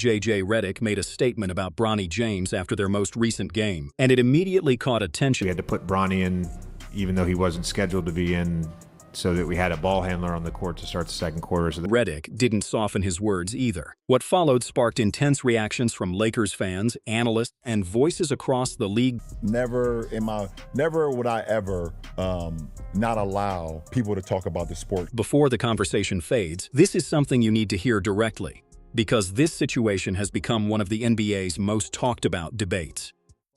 J.J. Redick made a statement about Bronny James after their most recent game, and it immediately caught attention. We had to put Bronny in, even though he wasn't scheduled to be in, so that we had a ball handler on the court to start the second quarter. So Redick didn't soften his words either. What followed sparked intense reactions from Lakers fans, analysts, and voices across the league. Never would I ever not allow people to talk about the sport. Before the conversation fades, this is something you need to hear directly, because this situation has become one of the NBA's most talked about debates.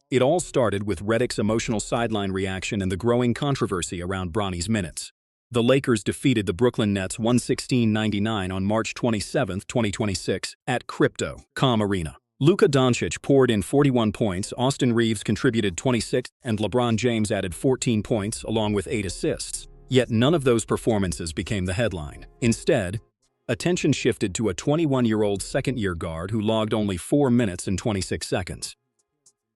It all started with Redick's emotional sideline reaction and the growing controversy around Bronny's minutes. The Lakers defeated the Brooklyn Nets 116-99 on March 27, 2026, at Crypto.com Arena. Luka Doncic poured in 41 points, Austin Reeves contributed 26, and LeBron James added 14 points along with 8 assists. Yet none of those performances became the headline. Instead, attention shifted to a 21-year-old second-year guard who logged only 4 minutes and 26 seconds,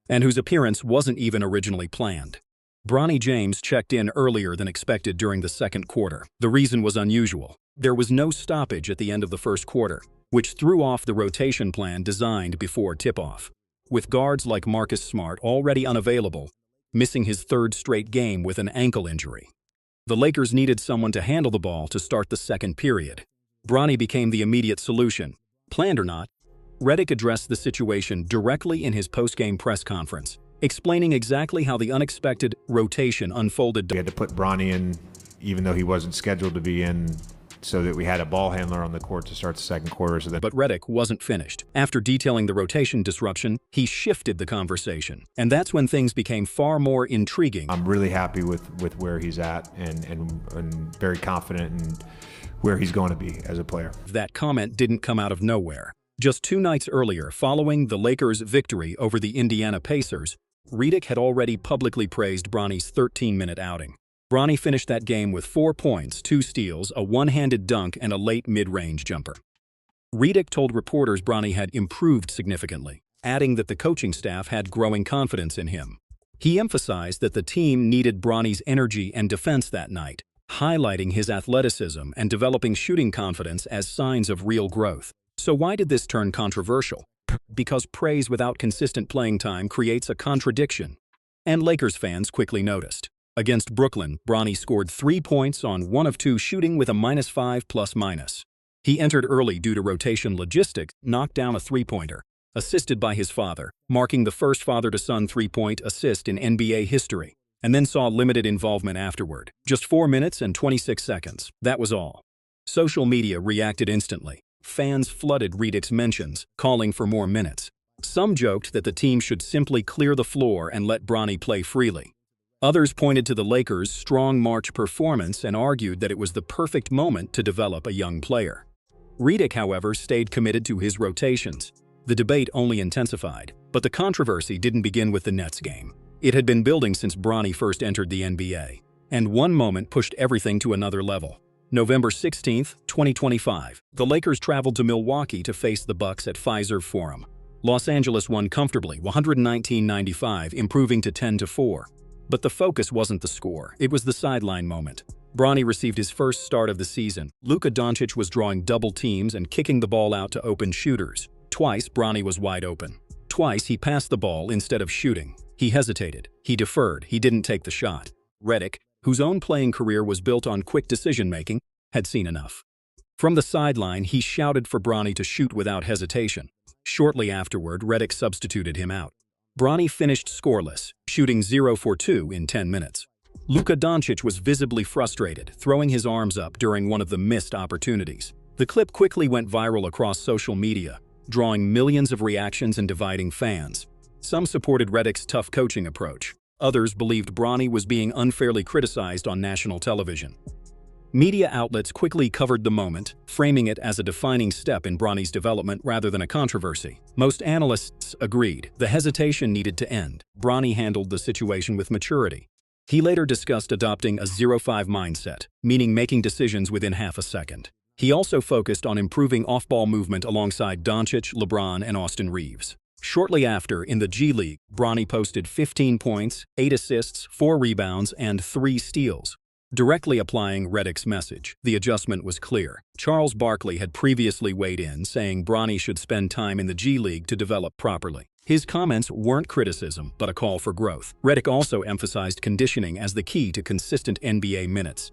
and whose appearance wasn't even originally planned. Bronny James checked in earlier than expected during the second quarter. The reason was unusual. There was no stoppage at the end of the first quarter, which threw off the rotation plan designed before tip-off. With guards like Marcus Smart already unavailable, missing his third straight game with an ankle injury, the Lakers needed someone to handle the ball to start the second period. Bronny became the immediate solution. Planned or not, Redick addressed the situation directly in his post-game press conference, explaining exactly how the unexpected rotation unfolded. We had to put Bronny in, even though he wasn't scheduled to be in, so that we had a ball handler on the court to start the second quarter. But Redick wasn't finished. After detailing the rotation disruption, he shifted the conversation. And that's when things became far more intriguing. I'm really happy with where he's at and very confident in where he's going to be as a player. That comment didn't come out of nowhere. Just 2 nights earlier, following the Lakers' victory over the Indiana Pacers, Redick had already publicly praised Bronny's 13-minute outing. Bronny finished that game with 4 points, 2 steals, a one-handed dunk, and a late mid-range jumper. Redick told reporters Bronny had improved significantly, adding that the coaching staff had growing confidence in him. He emphasized that the team needed Bronny's energy and defense that night, highlighting his athleticism and developing shooting confidence as signs of real growth. So why did this turn controversial? Because praise without consistent playing time creates a contradiction, and Lakers fans quickly noticed. Against Brooklyn, Bronny scored 3 points on 1 of 2 shooting with a -5+-. He entered early due to rotation logistics, knocked down a three-pointer, assisted by his father, marking the first father-to-son three-point assist in NBA history, and then saw limited involvement afterward. Just 4 minutes and 26 seconds. That was all. Social media reacted instantly. Fans flooded Redick's mentions, calling for more minutes. Some joked that the team should simply clear the floor and let Bronny play freely. Others pointed to the Lakers' strong March performance and argued that it was the perfect moment to develop a young player. Redick, however, stayed committed to his rotations. The debate only intensified, but the controversy didn't begin with the Nets game. It had been building since Bronny first entered the NBA, and one moment pushed everything to another level. November 16, 2025, the Lakers traveled to Milwaukee to face the Bucks at Fiserv Forum. Los Angeles won comfortably, 119-95, improving to 10-4. But the focus wasn't the score, it was the sideline moment. Bronny received his first start of the season. Luka Doncic was drawing double teams and kicking the ball out to open shooters. Twice, Bronny was wide open. Twice, he passed the ball instead of shooting. He hesitated. He deferred. He didn't take the shot. Redick, whose own playing career was built on quick decision-making, had seen enough. From the sideline, he shouted for Bronny to shoot without hesitation. Shortly afterward, Redick substituted him out. Bronny finished scoreless, shooting 0 for 2 in 10 minutes. Luka Doncic was visibly frustrated, throwing his arms up during one of the missed opportunities. The clip quickly went viral across social media, drawing millions of reactions and dividing fans. Some supported Redick's tough coaching approach. Others believed Bronny was being unfairly criticized on national television. Media outlets quickly covered the moment, framing it as a defining step in Bronny's development rather than a controversy. Most analysts agreed the hesitation needed to end. Bronny handled the situation with maturity. He later discussed adopting a 0-5 mindset, meaning making decisions within half a second. He also focused on improving off-ball movement alongside Doncic, LeBron, and Austin Reeves. Shortly after, in the G League, Bronny posted 15 points, 8 assists, 4 rebounds, and 3 steals. directly applying Reddick's message. The adjustment was clear. Charles Barkley had previously weighed in, saying Bronny should spend time in the G League to develop properly. His comments weren't criticism, but a call for growth. Reddick also emphasized conditioning as the key to consistent NBA minutes.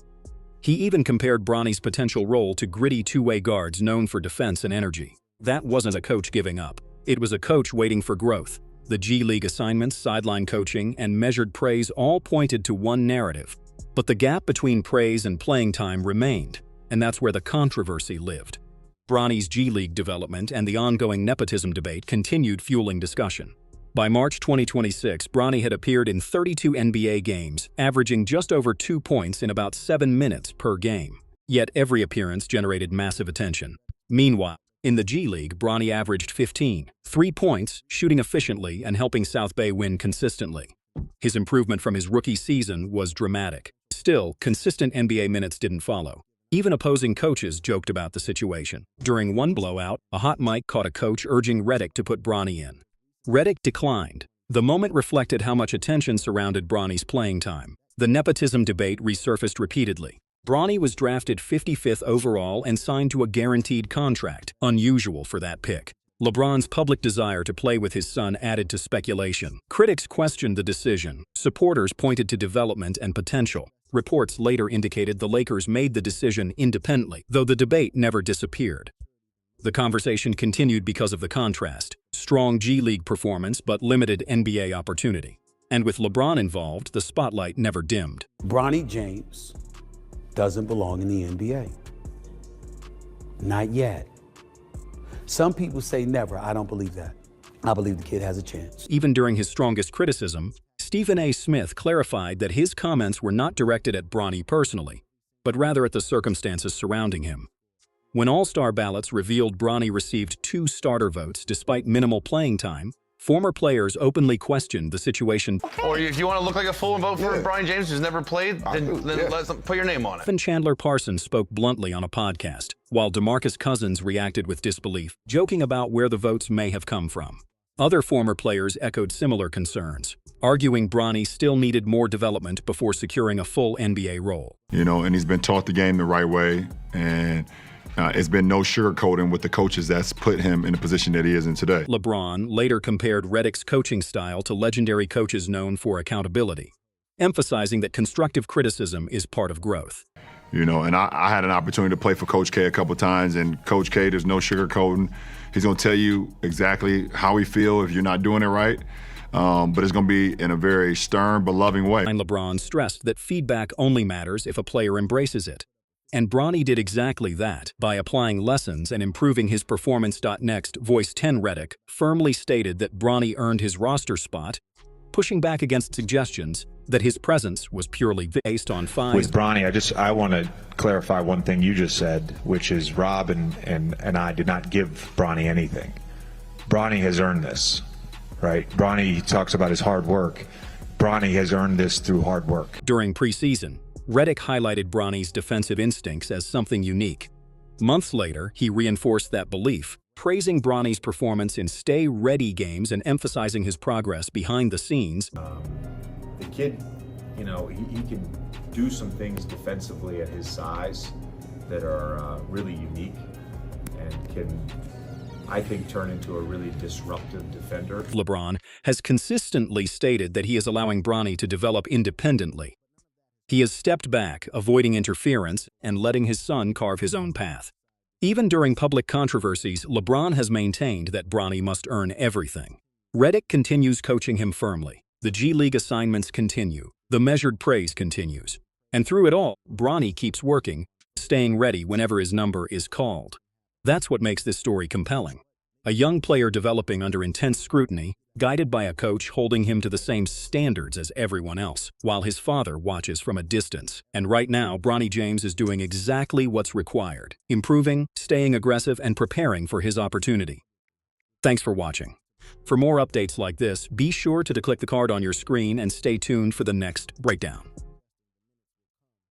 He even compared Bronny's potential role to gritty two-way guards known for defense and energy. That wasn't a coach giving up. It was a coach waiting for growth. The G League assignments, sideline coaching, and measured praise all pointed to one narrative. But the gap between praise and playing time remained, and that's where the controversy lived. Bronny's G League development and the ongoing nepotism debate continued fueling discussion. By March 2026, Bronny had appeared in 32 NBA games, averaging just over 2 points in about 7 minutes per game. Yet every appearance generated massive attention. Meanwhile, in the G League, Bronny averaged 15, 3 points, shooting efficiently and helping South Bay win consistently. His improvement from his rookie season was dramatic. Still, consistent NBA minutes didn't follow. Even opposing coaches joked about the situation. During one blowout, a hot mic caught a coach urging Reddick to put Bronny in. Reddick declined. The moment reflected how much attention surrounded Bronny's playing time. The nepotism debate resurfaced repeatedly. Bronny was drafted 55th overall and signed to a guaranteed contract, unusual for that pick. LeBron's public desire to play with his son added to speculation. Critics questioned the decision. Supporters pointed to development and potential. Reports later indicated the Lakers made the decision independently, though the debate never disappeared. The conversation continued because of the contrast. Strong G League performance but limited NBA opportunity. And with LeBron involved, the spotlight never dimmed. Bronny James doesn't belong in the NBA. Not yet. Some people say never. I don't believe that. I believe the kid has a chance. Even during his strongest criticism, Stephen A. Smith clarified that his comments were not directed at Bronny personally, but rather at the circumstances surrounding him. When All-Star ballots revealed Bronny received 2 starter votes despite minimal playing time, former players openly questioned the situation. Or if you want to look like a fool and vote for Bronny James who's never played, then let's put your name on it. Even Chandler Parsons spoke bluntly on a podcast, while DeMarcus Cousins reacted with disbelief, joking about where the votes may have come from. Other former players echoed similar concerns, arguing Bronny still needed more development before securing a full NBA role. And he's been taught the game the right way, and it's been no sugarcoating with the coaches that's put him in the position that he is in today. LeBron later compared Reddick's coaching style to legendary coaches known for accountability, emphasizing that constructive criticism is part of growth. And I had an opportunity to play for Coach K a couple times, and Coach K, there's no sugarcoating. He's going to tell you exactly how he feels if you're not doing it right, but it's going to be in a very stern but loving way. And LeBron stressed that feedback only matters if a player embraces it. And Bronny did exactly that by applying lessons and improving his performance. Next, Voice 10 Reddick firmly stated that Bronny earned his roster spot, pushing back against suggestions that his presence was purely based on fines. With Bronny, I want to clarify one thing you just said, which is Rob and I did not give Bronny anything. Bronny has earned this, right? Bronny talks about his hard work. Bronny has earned this through hard work. During preseason, Reddick highlighted Bronny's defensive instincts as something unique. Months later, he reinforced that belief, praising Bronny's performance in stay-ready games and emphasizing his progress behind the scenes. The kid, he can do some things defensively at his size that are really unique and can, I think, turn into a really disruptive defender. LeBron has consistently stated that he is allowing Bronny to develop independently. He has stepped back, avoiding interference and letting his son carve his own path. Even during public controversies, LeBron has maintained that Bronny must earn everything. Reddick continues coaching him firmly. The G League assignments continue. The measured praise continues. And through it all, Bronny keeps working, staying ready whenever his number is called. That's what makes this story compelling. A young player developing under intense scrutiny, guided by a coach holding him to the same standards as everyone else, while his father watches from a distance. And right now, Bronny James is doing exactly what's required, improving, staying aggressive, and preparing for his opportunity. Thanks for watching. For more updates like this, be sure to click the card on your screen and stay tuned for the next breakdown.